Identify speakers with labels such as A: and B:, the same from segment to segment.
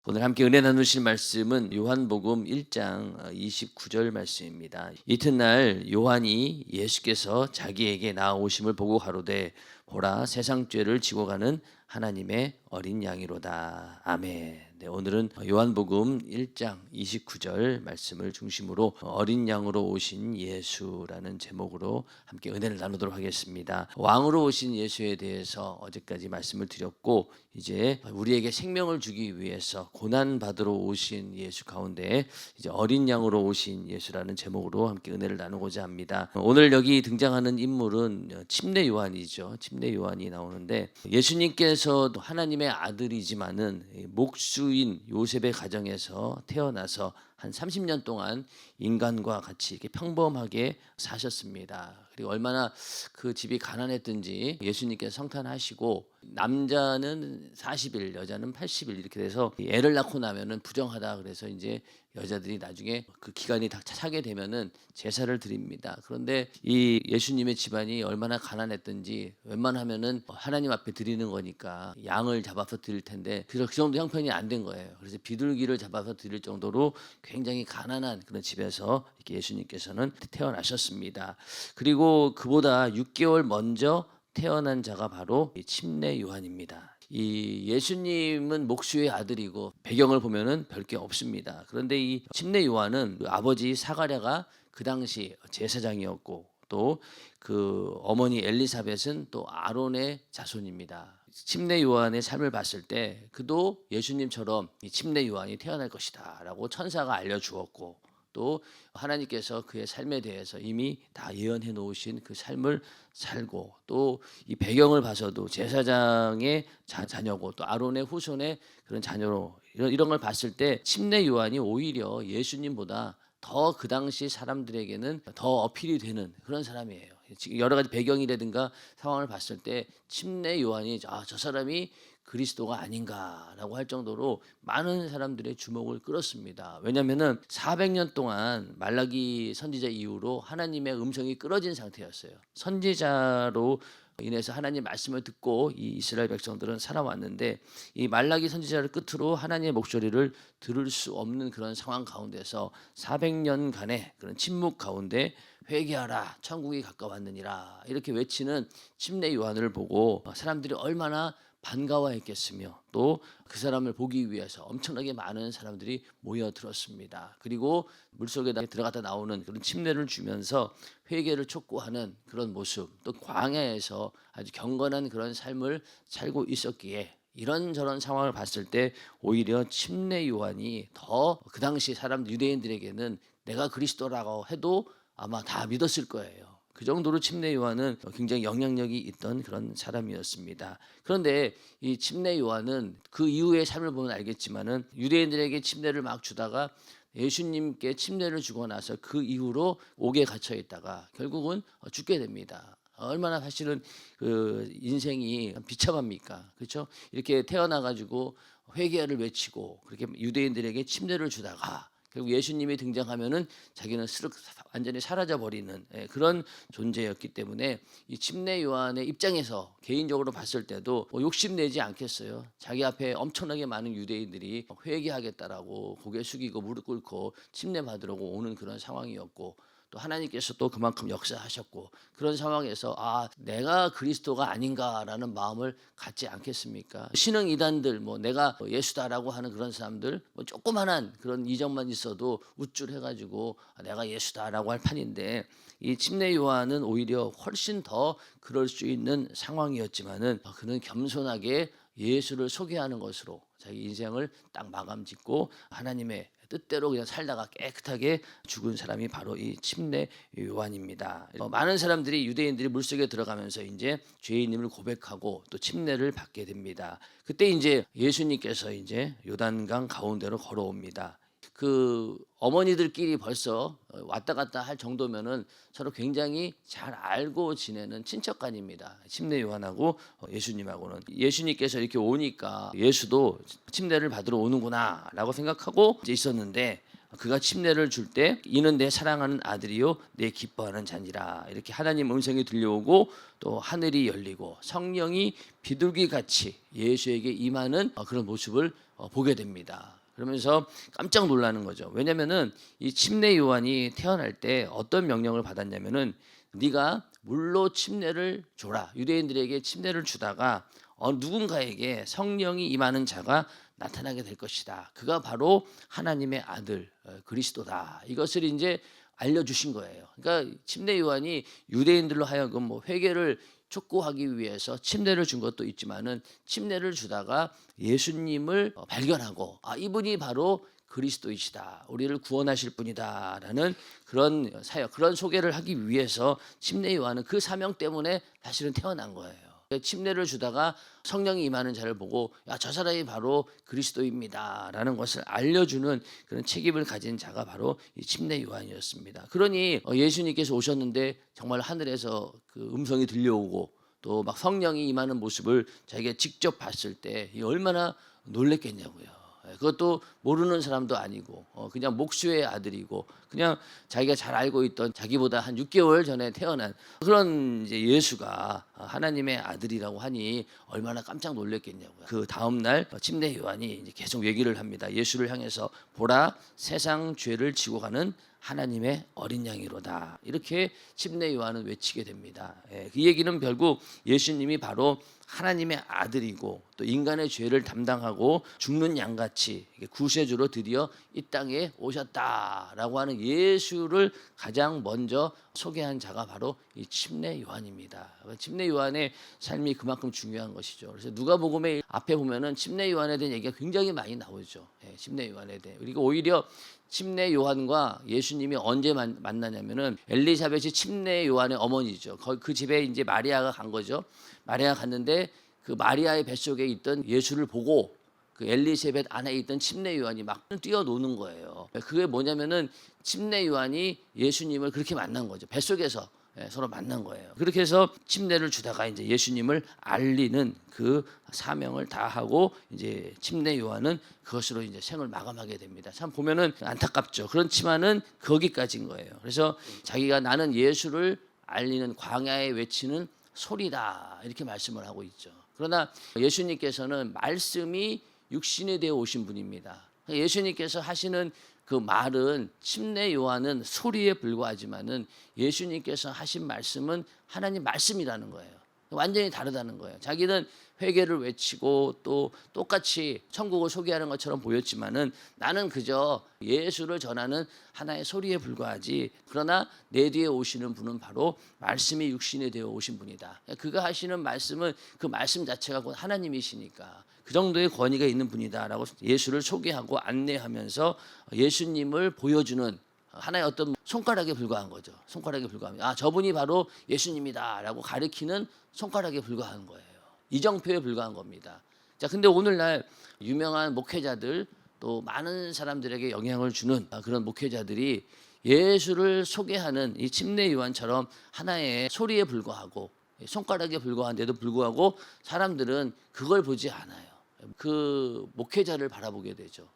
A: 오늘 함께 은혜 나누실 말씀은 요한복음 1장 29절 말씀입니다. 이튿날 요한이 예수께서 자기에게 나아오심을 보고 가로되 보라 세상 죄를 지고 가는 하나님의 어린 양이로다. 아멘. 네, 오늘은 요한복음 1장 29절 말씀을 중심으로 어린 양으로 오신 예수라는 제목으로 함께 은혜를 나누도록 하겠습니다. 왕으로 오신 예수에 대해서 어제까지 말씀을 드렸고, 이제 우리에게 생명을 주기 위해서 고난 받으러 오신 예수 가운데 이제 어린 양으로 오신 예수라는 제목으로 함께 은혜를 나누고자 합니다. 오늘 여기 등장하는 인물은 침례 요한이죠. 침례 요한이 나오는데, 예수님께서도 하나님의 아들이지만은 목수인 요셉의 가정에서 태어나서 한 30년 동안 인간과 같이 이렇게 평범하게 사셨습니다. 그리고 얼마나 그 집이 가난했든지 예수님께서 성탄하시고, 남자는 40일, 여자는 80일 이렇게 돼서 애를 낳고 나면은 부정하다 그래서 이제 여자들이 나중에 그 기간이 다 차게 되면은 제사를 드립니다. 그런데 이 예수님의 집안이 얼마나 가난했든지 웬만하면은 하나님 앞에 드리는 거니까 양을 잡아서 드릴 텐데 그 정도 형편이 안 된 거예요. 그래서 비둘기를 잡아서 드릴 정도로 굉장히 가난한 그런 집에서 이렇게 예수님께서는 태어나셨습니다. 그리고 그보다 6개월 먼저 태어난 자가 바로 이 침례 요한입니다. 이 예수님은 목수의 아들이고 배경을 보면은 별게 없습니다. 그런데 이 침례 요한은 그 아버지 사가랴가 그 당시 제사장이었고, 또 그 어머니 엘리사벳은 또 아론의 자손입니다. 침례 요한의 삶을 봤을 때 그도 예수님처럼 이 침례 요한이 태어날 것이다라고 천사가 알려주었고, 또 하나님께서 그의 삶에 대해서 이미 다 예언해 놓으신 그 삶을 살고, 또 이 배경을 봐서도 제사장의 자녀고 또 아론의 후손의 그런 자녀로 이런 걸 봤을 때 침례 요한이 오히려 예수님보다 더 그 당시 사람들에게는 더 어필이 되는 그런 사람이에요. 여러 가지 배경이라든가 상황을 봤을 때 침례 요한이 저 사람이 그리스도가 아닌가라고 할 정도로 많은 사람들의 주목을 끌었습니다. 왜냐하면은 400년 동안 말라기 선지자 이후로 하나님의 음성이 끊어진 상태였어요. 선지자로 인해서 하나님 말씀을 듣고 이 이스라엘 백성들은 살아왔는데, 이 말라기 선지자를 끝으로 하나님의 목소리를 들을 수 없는 그런 상황 가운데서 400년간의 그런 침묵 가운데 회개하라 천국이 가까웠느니라 이렇게 외치는 침례 요한을 보고 사람들이 얼마나 반가워했겠으며, 또 그 사람을 보기 위해서 엄청나게 많은 사람들이 모여들었습니다. 그리고 물속에 들어갔다 나오는 그런 침례를 주면서 회개를 촉구하는 그런 모습, 또 광야에서 아주 경건한 그런 삶을 살고 있었기에 이런저런 상황을 봤을 때 오히려 침례 요한이 더 그 당시 사람 유대인들에게는 내가 그리스도라고 해도 아마 다 믿었을 거예요. 그 정도로 침례 요한은 굉장히 영향력이 있던 그런 사람이었습니다. 그런데 이 침례 요한은 그 이후의 삶을 보면 알겠지만은 유대인들에게 침례를 막 주다가 예수님께 침례를 주고 나서 그 이후로 옥에 갇혀 있다가 결국은 죽게 됩니다. 얼마나 사실은 그 인생이 비참합니까? 그렇죠? 이렇게 태어나 가지고 회개를 외치고 그렇게 유대인들에게 침례를 주다가 결국 예수님이 등장하면은 자기는 스르륵 완전히 사라져 버리는 그런 존재였기 때문에 이 침례 요한의 입장에서 개인적으로 봤을 때도 욕심내지 않겠어요. 자기 앞에 엄청나게 많은 유대인들이 회개하겠다라고 고개 숙이고 무릎 꿇고 침례 받으려고 오는 그런 상황이었고, 또 하나님께서 또 그만큼 역사하셨고, 그런 상황에서 내가 그리스도가 아닌가라는 마음을 갖지 않겠습니까? 신흥 이단들 내가 예수다라고 하는 그런 사람들 조그만한 그런 이정만 있어도 우쭐해가지고 내가 예수다라고 할 판인데, 이 침례 요한은 오히려 훨씬 더 그럴 수 있는 상황이었지만은 그는 겸손하게 예수를 소개하는 것으로 자기 인생을 딱 마감 짓고 하나님의 뜻대로 그냥 살다가 깨끗하게 죽은 사람이 바로 이 침례 요한입니다. 많은 사람들이 유대인들이 물속에 들어가면서 이제 죄인임을 고백하고 또 침례를 받게 됩니다. 그때 이제 예수님께서 이제 요단강 가운데로 걸어옵니다. 그 어머니들끼리 벌써 왔다 갔다 할 정도면은 서로 굉장히 잘 알고 지내는 친척간입니다. 침례 요한하고 예수님하고는. 예수님께서 이렇게 오니까 예수도 침례를 받으러 오는구나라고 생각하고 이제 있었는데, 그가 침례를 줄 때 이는 내 사랑하는 아들이요 내 기뻐하는 자니라 이렇게 하나님 음성이 들려오고, 또 하늘이 열리고 성령이 비둘기같이 예수에게 임하는 그런 모습을 보게 됩니다. 그러면서 깜짝 놀라는 거죠. 왜냐면은 이 침례 요한이 태어날 때 어떤 명령을 받았냐면은 네가 물로 침례를 줘라. 유대인들에게 침례를 주다가 누군가에게 성령이 임하는 자가 나타나게 될 것이다. 그가 바로 하나님의 아들 그리스도다. 이것을 이제 알려주신 거예요. 그러니까 침례 요한이 유대인들로 하여금 뭐 회개를 촉구하기 위해서 침례를 준 것도 있지만은 침례를 주다가 예수님을 발견하고 이분이 바로 그리스도이시다. 우리를 구원하실 분이다라는 그런 사역, 그런 소개를 하기 위해서 침례 요한은 그 사명 때문에 사실은 태어난 거예요. 침례를 주다가 성령이 임하는 자를 보고 저 사람이 바로 그리스도입니다라는 것을 알려주는 그런 책임을 가진 자가 바로 이 침례 요한이었습니다. 그러니 예수님께서 오셨는데 정말 하늘에서 그 음성이 들려오고 또 막 성령이 임하는 모습을 자기가 직접 봤을 때 얼마나 놀랬겠냐고요. 그것도 모르는 사람도 아니고 그냥 목수의 아들이고 그냥 자기가 잘 알고 있던 자기보다 한 6개월 전에 태어난 그런 이제 예수가 하나님의 아들이라고 하니 얼마나 깜짝 놀랐겠냐고요. 그 다음 날 침례 요한이 이제 계속 얘기를 합니다. 예수를 향해서 보라 세상 죄를 지고 가는 하나님의 어린 양이로다. 이렇게 침례 요한은 외치게 됩니다. 그 얘기는 결국 예수님이 바로 하나님의 아들이고 또 인간의 죄를 담당하고 죽는 양같이 구세주로 드디어 이 땅에 오셨다라고 하는 예수를 가장 먼저 소개한 자가 바로 이 침례 요한입니다. 침례 요한의 삶이 그만큼 중요한 것이죠. 그래서 누가복음의 앞에 보면은 침례 요한에 대한 얘기가 굉장히 많이 나오죠. 침례 요한에 대해. 그리고 오히려 침례 요한과 예수님이 언제 만나냐면은 엘리사벳이 침례 요한의 어머니죠. 그 집에 이제 마리아가 간 거죠. 마리아가 갔는데 그 마리아의 뱃속에 있던 예수를 보고 그 엘리사벳 안에 있던 침례 요한이 막 뛰어노는 거예요. 그게 뭐냐면은 침례 요한이 예수님을 그렇게 만난 거죠. 뱃속에서 서로 만난 거예요. 그렇게 해서 침례를 주다가 이제 예수님을 알리는 그 사명을 다하고 이제 침례 요한은 그것으로 이제 생을 마감하게 됩니다. 참 보면은 안타깝죠. 그렇지만은 거기까지인 거예요. 그래서 자기가 나는 예수를 알리는 광야에 외치는 소리다 이렇게 말씀을 하고 있죠. 그러나 예수님께서는 말씀이 육신이 되어 오신 분입니다. 예수님께서 하시는 그 말은 침례 요한은 소리에 불과하지만은 예수님께서 하신 말씀은 하나님 말씀이라는 거예요. 완전히 다르다는 거예요. 자기는 회개를 외치고 또 똑같이 천국을 소개하는 것처럼 보였지만은 나는 그저 예수를 전하는 하나의 소리에 불과하지. 그러나 내 뒤에 오시는 분은 바로 말씀이 육신이 되어 오신 분이다. 그가 하시는 말씀은 그 말씀 자체가 곧 하나님이시니까 그 정도의 권위가 있는 분이다라고 예수를 소개하고 안내하면서 예수님을 보여주는 하나의 어떤 손가락에 불과한 거죠. 손가락에 불과합니다. 저분이 바로 예수님이다라고 가리키는 손가락에 불과한 거예요. 이정표에 불과한 겁니다. 자, 근데 오늘날 유명한 목회자들 또 많은 사람들에게 영향을 주는 그런 목회자들이 예수를 소개하는 이 침례 요한처럼 하나의 소리에 불과하고 손가락에 불과한데도 불구하고 사람들은 그걸 보지 않아요. 그 목회자를 바라보게 되죠.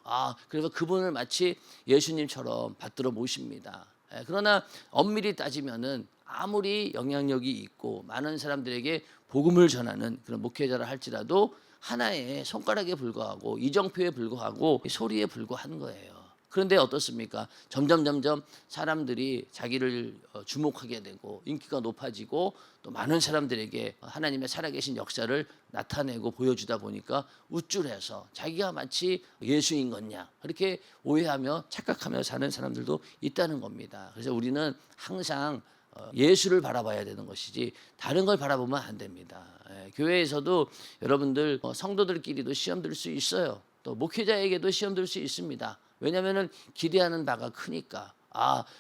A: 그래서 그분을 마치 예수님처럼 받들어 모십니다. 그러나 엄밀히 따지면은 아무리 영향력이 있고 많은 사람들에게 복음을 전하는 그런 목회자를 할지라도 하나의 손가락에 불과하고 이정표에 불과하고 소리에 불과한 거예요. 그런데 어떻습니까? 점점 사람들이 자기를 주목하게 되고 인기가 높아지고 또 많은 사람들에게 하나님의 살아계신 역사를 나타내고 보여주다 보니까 우쭐해서 자기가 마치 예수인 것냐 그렇게 오해하며 착각하며 사는 사람들도 있다는 겁니다. 그래서 우리는 항상 예수를 바라봐야 되는 것이지 다른 걸 바라보면 안 됩니다. 교회에서도 여러분들 성도들끼리도 시험 들 수 있어요. 또 목회자에게도 시험 들 수 있습니다. 왜냐하면 기대하는 바가 크니까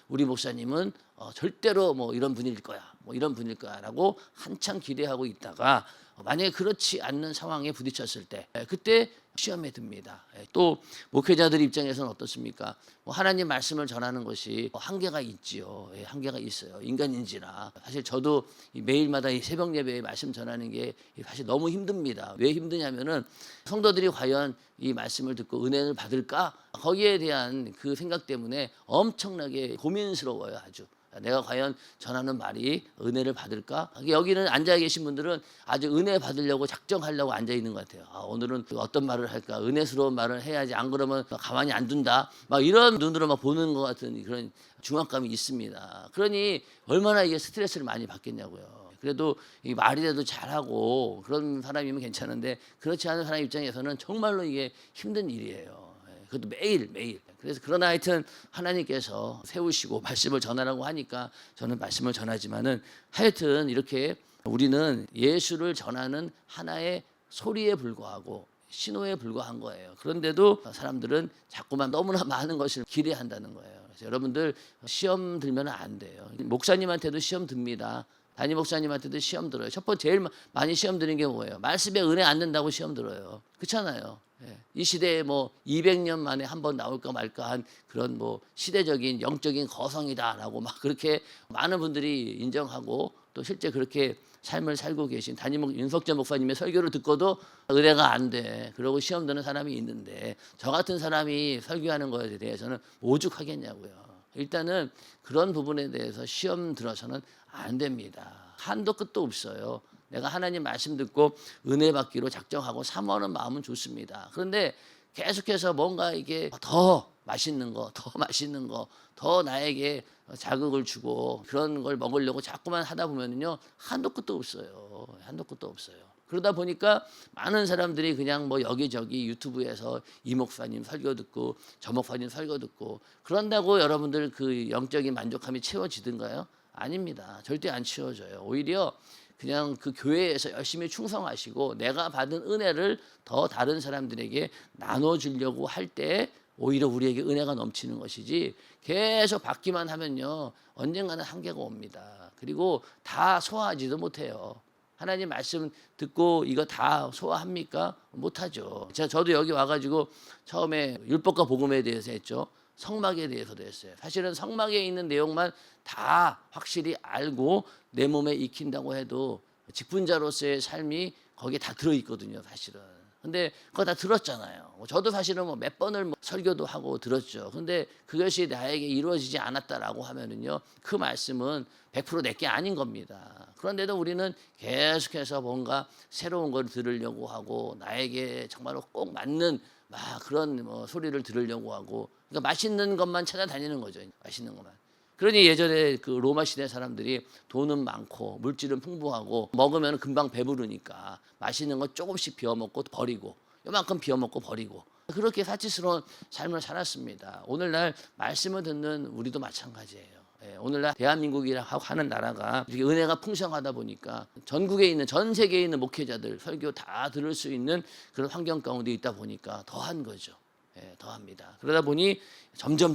A: 우리 목사님은 절대로 뭐 이런 분일 거야 뭐 이런 분일 거야라고 한창 기대하고 있다가 만약에 그렇지 않는 상황에 부딪혔을 때 그때 시험에 듭니다. 또 목회자들 입장에서는 어떻습니까? 하나님 말씀을 전하는 것이 한계가 있지요. 한계가 있어요. 인간인지라. 사실 저도 매일마다 이 새벽 예배에 말씀 전하는 게 사실 너무 힘듭니다. 왜 힘드냐면은 성도들이 과연 이 말씀을 듣고 은혜를 받을까? 거기에 대한 그 생각 때문에 엄청나게 고민스러워요. 아주. 내가 과연 전하는 말이 은혜를 받을까? 여기는 앉아 계신 분들은 아주 은혜 받으려고 작정하려고 앉아 있는 것 같아요. 오늘은 어떤 말을 할까? 은혜스러운 말을 해야지, 안 그러면 가만히 안 둔다. 막 이런 눈으로 막 보는 것 같은 그런 중압감이 있습니다. 그러니 얼마나 이게 스트레스를 많이 받겠냐고요. 그래도 이 말이라도 잘하고 그런 사람이면 괜찮은데, 그렇지 않은 사람 입장에서는 정말로 이게 힘든 일이에요. 그것도 매일. 그래서 그러나 하여튼 하나님께서 세우시고 말씀을 전하라고 하니까 저는 말씀을 전하지만은, 하여튼 이렇게 우리는 예수를 전하는 하나의 소리에 불과하고 신호에 불과한 거예요. 그런데도 사람들은 자꾸만 너무나 많은 것을 기대한다는 거예요. 그래서 여러분들 시험 들면 안 돼요. 목사님한테도 시험 듭니다. 담임 목사님한테도 시험 들어요. 첫 번째 제일 많이 시험 드는 게 뭐예요? 말씀에 은혜 안 된다고 시험 들어요. 그렇잖아요. 이 시대에 뭐 200년 만에 한 번 나올까 말까 한 그런 뭐 시대적인 영적인 거성이다라고 막 그렇게 많은 분들이 인정하고, 또 실제 그렇게 삶을 살고 계신 윤석재 목사님의 설교를 듣고도 은혜가 안 돼, 그러고 시험 드는 사람이 있는데, 저 같은 사람이 설교하는 것에 대해서는 오죽하겠냐고요. 일단은 그런 부분에 대해서 시험 들어서는 안 됩니다. 한도 끝도 없어요. 내가 하나님 말씀 듣고 은혜 받기로 작정하고 사모하는 마음은 좋습니다. 그런데 계속해서 뭔가 이게 더 맛있는 거, 더 나에게 자극을 주고 그런 걸 먹으려고 자꾸만 하다 보면요, 한도 끝도 없어요. 그러다 보니까 많은 사람들이 그냥 뭐 여기저기 유튜브에서 이 목사님 설교 듣고 저 목사님 설교 듣고 그런다고 여러분들 그 영적인 만족함이 채워지든가요? 아닙니다. 절대 안 채워져요. 오히려 그냥 그 교회에서 열심히 충성하시고 내가 받은 은혜를 더 다른 사람들에게 나눠주려고 할 때 오히려 우리에게 은혜가 넘치는 것이지, 계속 받기만 하면요, 언젠가는 한계가 옵니다. 그리고 다 소화하지도 못해요. 하나님 말씀 듣고 이거 다 소화합니까? 못하죠. 저도 여기 와가지고 처음에 율법과 복음에 대해서 했죠. 성막에 대해서도 했어요. 사실은 성막에 있는 내용만 다 확실히 알고 내 몸에 익힌다고 해도 직분자로서의 삶이 거기에 다 들어있거든요, 사실은. 근데 그거 다 들었잖아요. 저도 사실은 뭐 몇 번을 설교도 하고 들었죠. 근데 그것이 나에게 이루어지지 않았다라고 하면은요, 그 말씀은 100% 내게 아닌 겁니다. 그런데도 우리는 계속해서 뭔가 새로운 걸 들으려고 하고, 나에게 정말로 꼭 맞는 막 그런 뭐 소리를 들으려고 하고, 그러니까 맛있는 것만 찾아다니는 거죠. 맛있는 것만. 그러니 예전에 그 로마 시대 사람들이 돈은 많고 물질은 풍부하고 먹으면 금방 배부르니까 맛있는 거 조금씩 비워 먹고 버리고, 요만큼 비워 먹고 버리고, 그렇게 사치스러운 삶을 살았습니다. 오늘날 말씀을 듣는 우리도 마찬가지예요. 오늘날 대한민국이라고 하는 나라가 이렇게 은혜가 풍성하다 보니까 전국에 있는, 전 세계에 있는 목회자들 설교 다 들을 수 있는 그런 환경 가운데 있다 보니까 더한 거죠. 더합니다. 그러다 보니 점점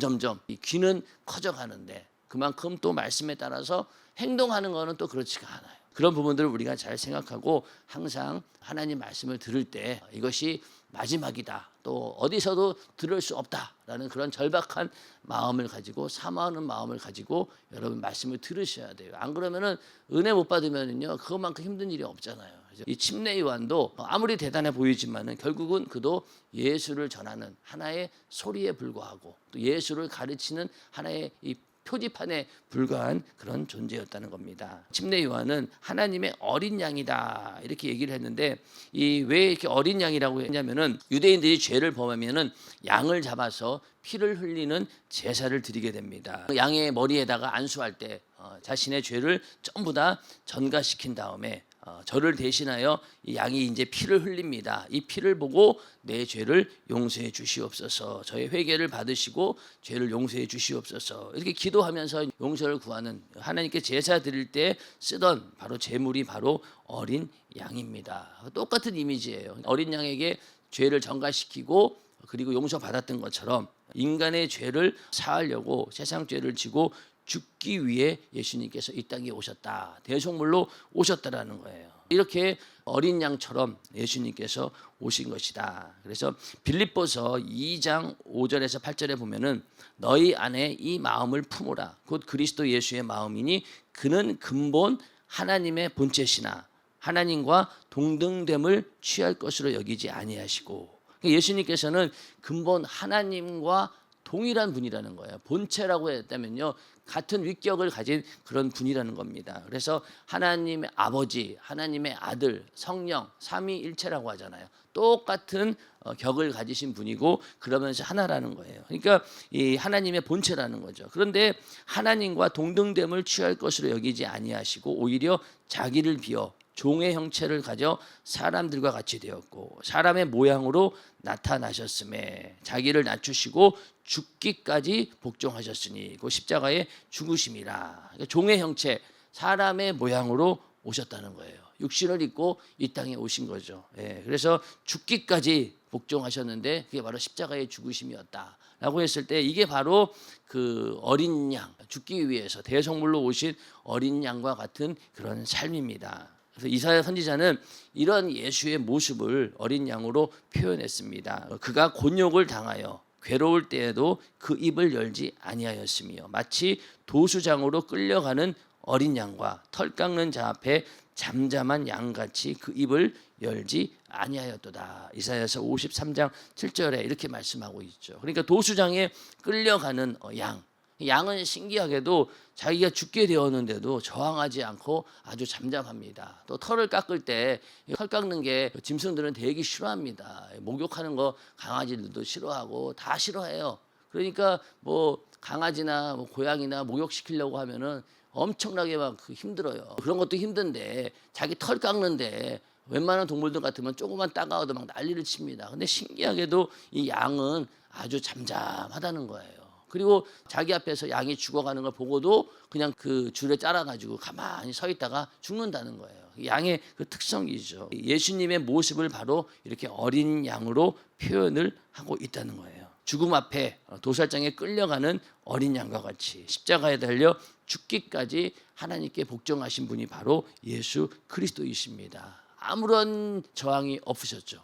A: 이 귀는 커져가는데, 그만큼 또 말씀에 따라서 행동하는 거는 또 그렇지가 않아요. 그런 부분들을 우리가 잘 생각하고 항상 하나님 말씀을 들을 때 이것이 마지막이다, 또 어디서도 들을 수 없다라는 그런 절박한 마음을 가지고, 사모하는 마음을 가지고 여러분 말씀을 들으셔야 돼요. 안 그러면은 은혜 못 받으면은요, 그것만큼 힘든 일이 없잖아요. 이 침례 요한도 아무리 대단해 보이지만은 결국은 그도 예수를 전하는 하나의 소리에 불과하고, 또 예수를 가르치는 하나의 이 표지판에 불과한 그런 존재였다는 겁니다. 침례 요한은 하나님의 어린 양이다 이렇게 얘기를 했는데, 이 왜 이렇게 어린 양이라고 했냐면은 유대인들이 죄를 범하면은 양을 잡아서 피를 흘리는 제사를 드리게 됩니다. 양의 머리에다가 안수할 때 자신의 죄를 전부 다 전가시킨 다음에 저를 대신하여 이 양이 이제 피를 흘립니다. 이 피를 보고 내 죄를 용서해 주시옵소서, 저의 회개를 받으시고 죄를 용서해 주시옵소서, 이렇게 기도하면서 용서를 구하는, 하나님께 제사 드릴 때 쓰던 바로 제물이 바로 어린 양입니다. 똑같은 이미지예요. 어린 양에게 죄를 전가시키고 그리고 용서받았던 것처럼 인간의 죄를 사하려고 세상 죄를 지고 죽기 위해 예수님께서 이 땅에 오셨다, 대속물로 오셨다라는 거예요. 이렇게 어린 양처럼 예수님께서 오신 것이다. 그래서 빌립보서 2장 5절에서 8절에 보면은 너희 안에 이 마음을 품으라, 곧 그리스도 예수의 마음이니 그는 근본 하나님의 본체시나 하나님과 동등됨을 취할 것으로 여기지 아니하시고, 예수님께서는 근본 하나님과 동일한 분이라는 거예요. 본체라고 했다면요, 같은 위격을 가진 그런 분이라는 겁니다. 그래서 하나님의 아버지, 하나님의 아들, 성령, 삼위일체라고 하잖아요. 똑같은 격을 가지신 분이고 그러면서 하나라는 거예요. 그러니까 이 하나님의 본체라는 거죠. 그런데 하나님과 동등됨을 취할 것으로 여기지 아니하시고 오히려 자기를 비워 종의 형체를 가져 사람들과 같이 되었고 사람의 모양으로 나타나셨음에 자기를 낮추시고 죽기까지 복종하셨으니 그 십자가의 죽으심이라. 그러니까 종의 형체, 사람의 모양으로 오셨다는 거예요. 육신을 입고 이 땅에 오신 거죠. 예, 그래서 죽기까지 복종하셨는데 그게 바로 십자가의 죽으심이었다라고 했을 때 이게 바로 그 어린 양, 죽기 위해서 대성물로 오신 어린 양과 같은 그런 삶입니다. 그래서 이사야 선지자는 이런 예수의 모습을 어린 양으로 표현했습니다. 그가 곤욕을 당하여 괴로울 때에도 그 입을 열지 아니하였으며 마치 도수장으로 끌려가는 어린 양과 털 깎는 자 앞에 잠잠한 양같이 그 입을 열지 아니하였도다. 이사야서 53장 7절에 이렇게 말씀하고 있죠. 그러니까 도수장에 끌려가는 양. 양은 신기하게도 자기가 죽게 되었는데도 저항하지 않고 아주 잠잠합니다. 또 털을 깎을 때 털 깎는 게 짐승들은 되게 싫어합니다. 목욕하는 거 강아지들도 싫어하고 다 싫어해요. 그러니까 뭐 강아지나 뭐 고양이나 목욕시키려고 하면은 엄청나게 막 힘들어요. 그런 것도 힘든데 자기 털 깎는데 웬만한 동물들 같으면 조금만 따가워도 막 난리를 칩니다. 근데 신기하게도 이 양은 아주 잠잠하다는 거예요. 그리고 자기 앞에서 양이 죽어가는 걸 보고도 그냥 그 줄에 짜라가지고 가만히 서 있다가 죽는다는 거예요. 양의 그 특성이죠. 예수님의 모습을 바로 이렇게 어린 양으로 표현을 하고 있다는 거예요. 죽음 앞에 도살장에 끌려가는 어린 양과 같이 십자가에 달려 죽기까지 하나님께 복종하신 분이 바로 예수 그리스도이십니다. 아무런 저항이 없으셨죠.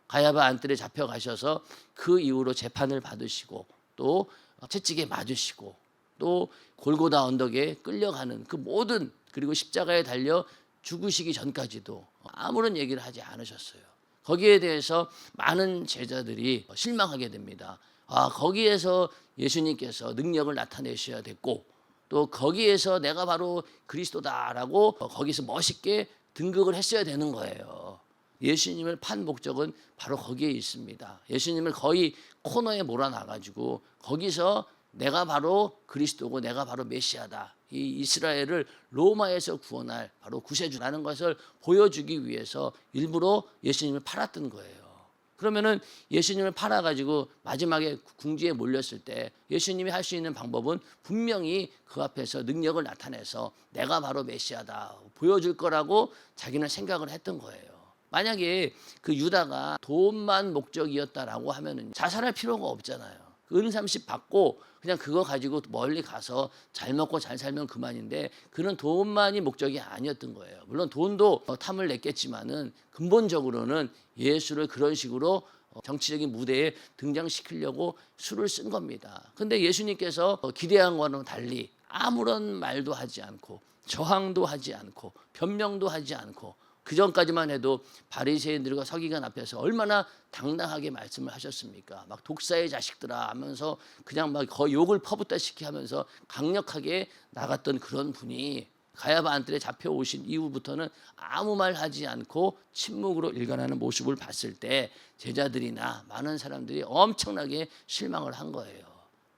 A: 가야바 안뜰에 잡혀가셔서 그 이후로 재판을 받으시고 또 채찍에 맞으시고 또 골고다 언덕에 끌려가는 그 모든, 그리고 십자가에 달려 죽으시기 전까지도 아무런 얘기를 하지 않으셨어요. 거기에 대해서 많은 제자들이 실망하게 됩니다. 거기에서 예수님께서 능력을 나타내셔야 됐고 또 거기에서 내가 바로 그리스도다라고 거기서 멋있게 등극을 했어야 되는 거예요. 예수님을 판 목적은 바로 거기에 있습니다. 예수님을 거의 코너에 몰아놔가지고 거기서 내가 바로 그리스도고 내가 바로 메시아다, 이 이스라엘을 로마에서 구원할 바로 구세주라는 것을 보여주기 위해서 일부러 예수님을 팔았던 거예요. 그러면은 예수님을 팔아가지고 마지막에 궁지에 몰렸을 때 예수님이 할 수 있는 방법은 분명히 그 앞에서 능력을 나타내서 내가 바로 메시아다 보여줄 거라고 자기는 생각을 했던 거예요. 만약에 그 유다가 돈만 목적이었다라고 하면은 자살할 필요가 없잖아요. 은 30 받고 그냥 그거 가지고 멀리 가서 잘 먹고 잘 살면 그만인데 그는 돈만이 목적이 아니었던 거예요. 물론 돈도 탐을 냈겠지만은 근본적으로는 예수를 그런 식으로 정치적인 무대에 등장시키려고 수를 쓴 겁니다. 근데 예수님께서 기대한 거는 달리 아무런 말도 하지 않고 저항도 하지 않고 변명도 하지 않고 그 전까지만 해도 바리새인들과 서기관 앞에서 얼마나 당당하게 말씀을 하셨습니까? 막 독사의 자식들아 하면서 그냥 막 거의 욕을 퍼붓다시피 하면서 강력하게 나갔던 그런 분이 가야바 안뜰에 잡혀오신 이후부터는 아무 말 하지 않고 침묵으로 일관하는 모습을 봤을 때 제자들이나 많은 사람들이 엄청나게 실망을 한 거예요.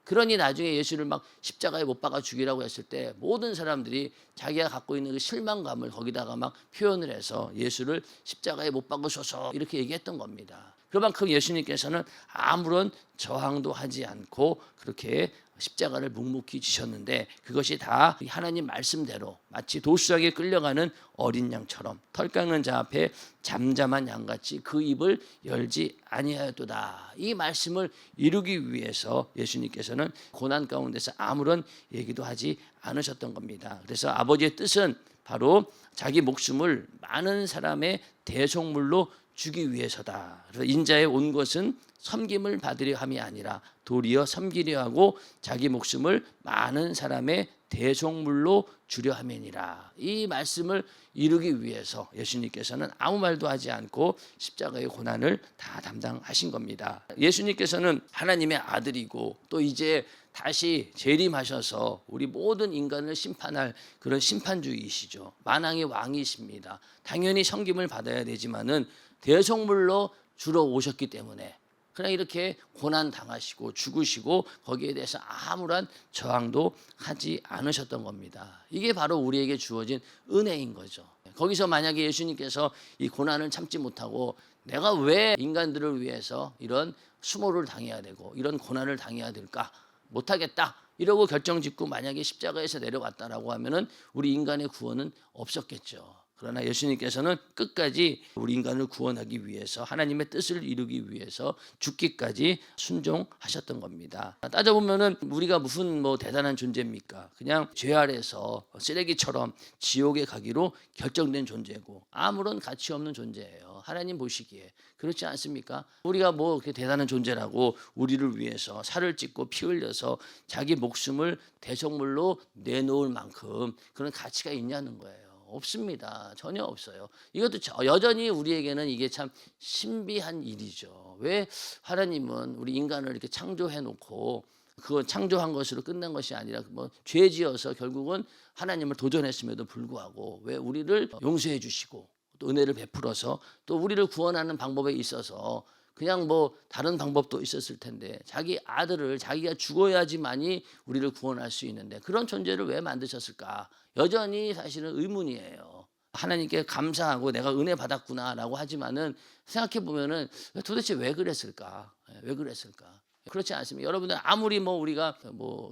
A: 그러니 나중에 예수를 막 십자가에 못 박아 죽이라고 했을 때 모든 사람들이 자기가 갖고 있는 그 실망감을 거기다가 막 표현을 해서 예수를 십자가에 못 박으소서 이렇게 얘기했던 겁니다. 그만큼 예수님께서는 아무런 저항도 하지 않고 그렇게 십자가를 묵묵히 지셨는데 그것이 다 하나님 말씀대로 마치 도수장에 끌려가는 어린 양처럼 털 깎는 자 앞에 잠잠한 양같이 그 입을 열지 아니하였도다. 이 말씀을 이루기 위해서 예수님께서는 고난 가운데서 아무런 얘기도 하지 않으셨던 겁니다. 그래서 아버지의 뜻은 바로 자기 목숨을 많은 사람의 대속물로 주기 위해서다. 그래서 인자에 온 것은 섬김을 받으려 함이 아니라 도리어 섬기려 하고 자기 목숨을 많은 사람의 대속물로 주려 함이니라. 이 말씀을 이루기 위해서 예수님께서는 아무 말도 하지 않고 십자가의 고난을 다 담당하신 겁니다. 예수님께서는 하나님의 아들이고 또 이제 다시 재림하셔서 우리 모든 인간을 심판할 그런 심판주이시죠. 만왕의 왕이십니다. 당연히 섬김을 받아야 되지만은 대속물로 주러 오셨기 때문에 그냥 이렇게 고난 당하시고 죽으시고 거기에 대해서 아무런 저항도 하지 않으셨던 겁니다. 이게 바로 우리에게 주어진 은혜인 거죠. 거기서 만약에 예수님께서 이 고난을 참지 못하고 내가 왜 인간들을 위해서 이런 수모를 당해야 되고 이런 고난을 당해야 될까? 못하겠다 이러고 결정짓고 만약에 십자가에서 내려갔다라고 하면은 우리 인간의 구원은 없었겠죠. 그러나 예수님께서는 끝까지 우리 인간을 구원하기 위해서 하나님의 뜻을 이루기 위해서 죽기까지 순종하셨던 겁니다. 따져보면은 우리가 무슨 대단한 존재입니까? 그냥 죄 아래서 쓰레기처럼 지옥에 가기로 결정된 존재고 아무런 가치 없는 존재예요. 하나님 보시기에 그렇지 않습니까? 우리가 그렇게 대단한 존재라고 우리를 위해서 살을 찢고 피 흘려서 자기 목숨을 대속물로 내놓을 만큼 그런 가치가 있냐는 거예요. 없습니다. 전혀 없어요. 이것도 여전히 우리에게는 이게 참 신비한 일이죠. 왜 하나님은 우리 인간을 이렇게 창조해 놓고 그건 창조한 것으로 끝난 것이 아니라 죄 지어서 결국은 하나님을 도전했음에도 불구하고 왜 우리를 용서해 주시고 또 은혜를 베풀어서 또 우리를 구원하는 방법에 있어서 그냥 다른 방법도 있었을 텐데 자기 아들을 자기가 죽어야지만이 우리를 구원할 수 있는데 그런 존재를 왜 만드셨을까? 여전히 사실은 의문이에요. 하나님께 감사하고 내가 은혜 받았구나라고 하지만은 생각해 보면은 도대체 왜 그랬을까? 왜 그랬을까? 그렇지 않습니까? 여러분들 아무리 우리가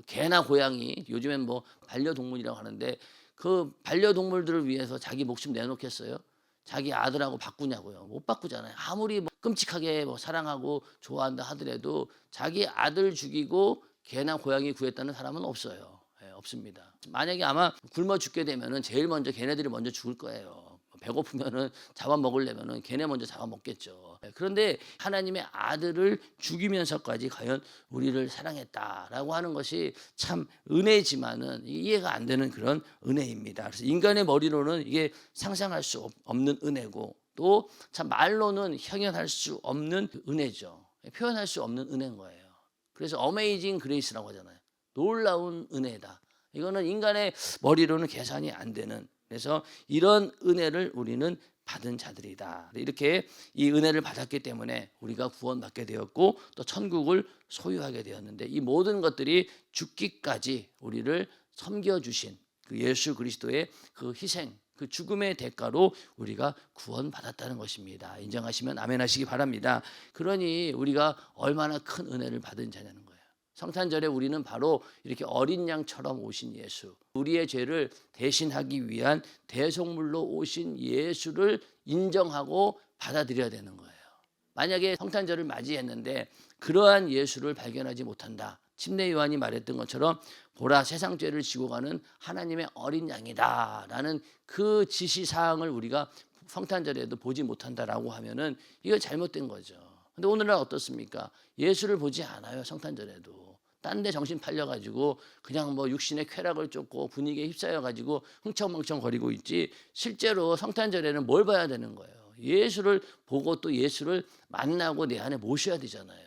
A: 개나 고양이 요즘엔 반려동물이라고 하는데 그 반려동물들을 위해서 자기 목숨 내놓겠어요? 자기 아들하고 바꾸냐고요? 못 바꾸잖아요. 아무리 끔찍하게 사랑하고 좋아한다 하더라도 자기 아들 죽이고 개나 고양이 구했다는 사람은 없어요. 없습니다. 만약에 아마 굶어 죽게 되면은 제일 먼저 걔네들이 먼저 죽을 거예요. 배고프면은 잡아먹으려면은 걔네 먼저 잡아먹겠죠. 그런데 하나님의 아들을 죽이면서까지 과연 우리를 사랑했다라고 하는 것이 참 은혜지만은 이해가 안 되는 그런 은혜입니다. 그래서 인간의 머리로는 이게 상상할 수 없는 은혜고 또 참 말로는 형용할 수 없는 은혜죠. 표현할 수 없는 은혜인 거예요. 그래서 어메이징 그레이스라고 하잖아요. 놀라운 은혜다. 이거는 인간의 머리로는 계산이 안 되는, 그래서 이런 은혜를 우리는 받은 자들이다. 이렇게 이 은혜를 받았기 때문에 우리가 구원받게 되었고 또 천국을 소유하게 되었는데 이 모든 것들이 죽기까지 우리를 섬겨주신 그 예수 그리스도의 그 희생, 그 죽음의 대가로 우리가 구원받았다는 것입니다. 인정하시면 아멘 하시기 바랍니다. 그러니 우리가 얼마나 큰 은혜를 받은 자냐는 거예요. 성탄절에 우리는 바로 이렇게 어린 양처럼 오신 예수, 우리의 죄를 대신하기 위한 대속물로 오신 예수를 인정하고 받아들여야 되는 거예요. 만약에 성탄절을 맞이했는데 그러한 예수를 발견하지 못한다. 침례 요한이 말했던 것처럼 보라 세상 죄를 지고 가는 하나님의 어린 양이다 라는 그 지시사항을 우리가 성탄절에도 보지 못한다라고 하면은 이거 잘못된 거죠. 근데 오늘날 어떻습니까? 예수를 보지 않아요. 성탄절에도. 딴 데 정신 팔려가지고 그냥 육신의 쾌락을 쫓고 분위기에 휩싸여가지고 흥청망청 거리고 있지, 실제로 성탄절에는 뭘 봐야 되는 거예요? 예수를 보고 또 예수를 만나고 내 안에 모셔야 되잖아요.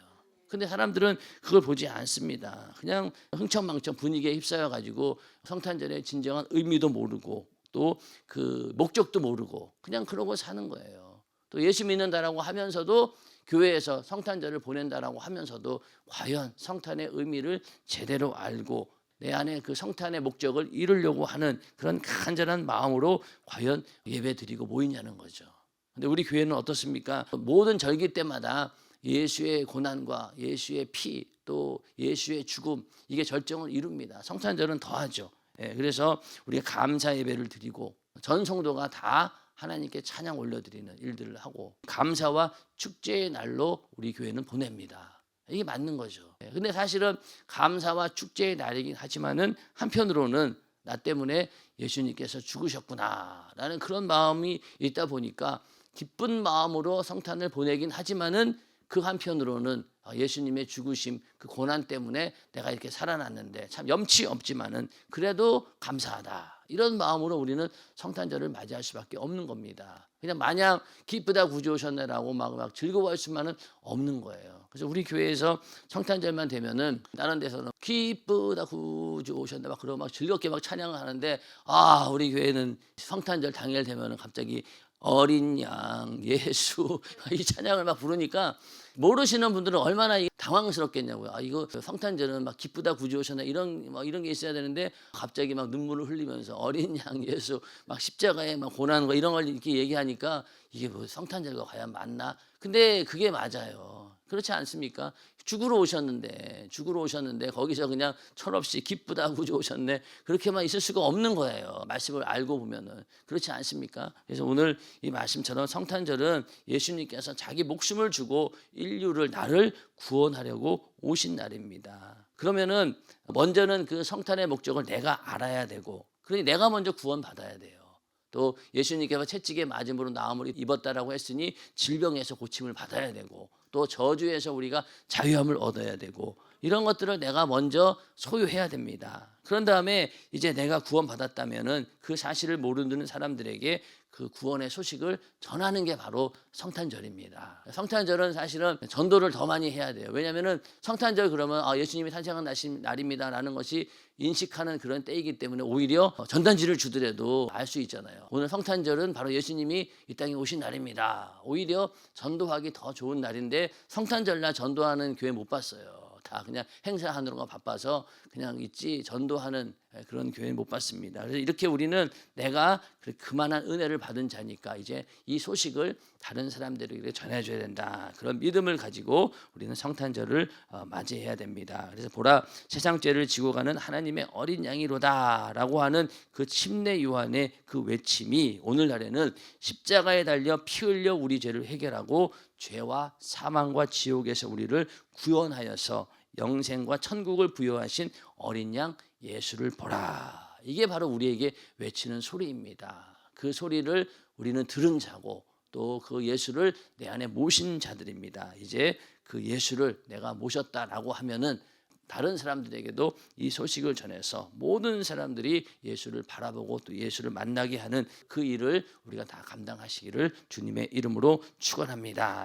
A: 근데 사람들은 그걸 보지 않습니다. 그냥 흥청망청 분위기에 휩싸여가지고 성탄절의 진정한 의미도 모르고 또 그 목적도 모르고 그냥 그러고 사는 거예요. 또 예수 믿는다라고 하면서도 교회에서 성탄절을 보낸다라고 하면서도 과연 성탄의 의미를 제대로 알고 내 안에 그 성탄의 목적을 이루려고 하는 그런 간절한 마음으로 과연 예배 드리고 모이냐는 거죠. 근데 우리 교회는 어떻습니까? 모든 절기 때마다 예수의 고난과 예수의 피 또 예수의 죽음, 이게 절정을 이룹니다. 성탄절은 더하죠. 그래서 우리가 감사 예배를 드리고 전 성도가 다 하나님께 찬양 올려드리는 일들을 하고 감사와 축제의 날로 우리 교회는 보냅니다. 이게 맞는 거죠. 근데 사실은 감사와 축제의 날이긴 하지만은 한편으로는 나 때문에 예수님께서 죽으셨구나라는 그런 마음이 있다 보니까 기쁜 마음으로 성탄을 보내긴 하지만은 그 한편으로는 예수님의 죽으심 그 고난 때문에 내가 이렇게 살아났는데 참 염치 없지만은 그래도 감사하다. 이런 마음으로 우리는 성탄절을 맞이할 수밖에 없는 겁니다. 그냥 마냥 기쁘다 구주 오셨네라고 막 즐거워할 수만은 없는 거예요. 그래서 우리 교회에서 성탄절만 되면은 다른 데서는 기쁘다 구주 오셨네 막 그러고 막 즐겁게 막 찬양을 하는데 우리 교회는 성탄절 당일 되면은 갑자기 어린 양 예수 이 찬양을 막 부르니까 모르시는 분들은 얼마나 당황스럽겠냐고요. 이거 성탄절은 막 기쁘다 구주 오셨네 이런 게 있어야 되는데 갑자기 막 눈물을 흘리면서 어린 양 예수 막 십자가에 막 고난 거 이런 걸 이렇게 얘기하니까 이게 뭐 성탄절과 과연 맞나? 근데 그게 맞아요. 그렇지 않습니까? 죽으러 오셨는데 거기서 그냥 철없이 기쁘다 구주 오셨네 그렇게만 있을 수가 없는 거예요. 말씀을 알고 보면은 그렇지 않습니까? 그래서 오늘 이 말씀처럼 성탄절은 예수님께서 자기 목숨을 주고 인류를 나를 구원하려고 오신 날입니다. 그러면은 먼저는 그 성탄의 목적을 내가 알아야 되고 그러니 내가 먼저 구원받아야 돼요. 또 예수님께서 채찍에 맞음으로 나음을 입었다라고 했으니 질병에서 고침을 받아야 되고 또 저주에서 우리가 자유함을 얻어야 되고 이런 것들을 내가 먼저 소유해야 됩니다. 그런 다음에 이제 내가 구원받았다면은 그 사실을 모르는 사람들에게 그 구원의 소식을 전하는 게 바로 성탄절입니다. 성탄절은 사실은 전도를 더 많이 해야 돼요. 왜냐하면은 성탄절 그러면 예수님이 탄생한 날입니다라는 것이 인식하는 그런 때이기 때문에 오히려 전단지를 주더라도 알 수 있잖아요. 오늘 성탄절은 바로 예수님이 이 땅에 오신 날입니다. 오히려 전도하기 더 좋은 날인데 성탄절날 전도하는 교회 못 봤어요. 다 그냥 행사하느라고 바빠서 그냥 있지 전도하는 그런 교회는 못 봤습니다. 그래서 이렇게 우리는 내가 그만한 은혜를 받은 자니까 이제 이 소식을 다른 사람들에게 전해줘야 된다. 그런 믿음을 가지고 우리는 성탄절을 맞이해야 됩니다. 그래서 보라 세상 죄를 지고 가는 하나님의 어린 양이로다라고 하는 그 침례 요한의 그 외침이 오늘날에는 십자가에 달려 피 흘려 우리 죄를 해결하고 죄와 사망과 지옥에서 우리를 구원하여서 영생과 천국을 부여하신 어린 양 예수를 보라. 이게 바로 우리에게 외치는 소리입니다. 그 소리를 우리는 들은 자고 또 그 예수를 내 안에 모신 자들입니다. 이제 그 예수를 내가 모셨다라고 하면은 다른 사람들에게도 이 소식을 전해서 모든 사람들이 예수를 바라보고 또 예수를 만나게 하는 그 일을 우리가 다 감당하시기를 주님의 이름으로 축원합니다.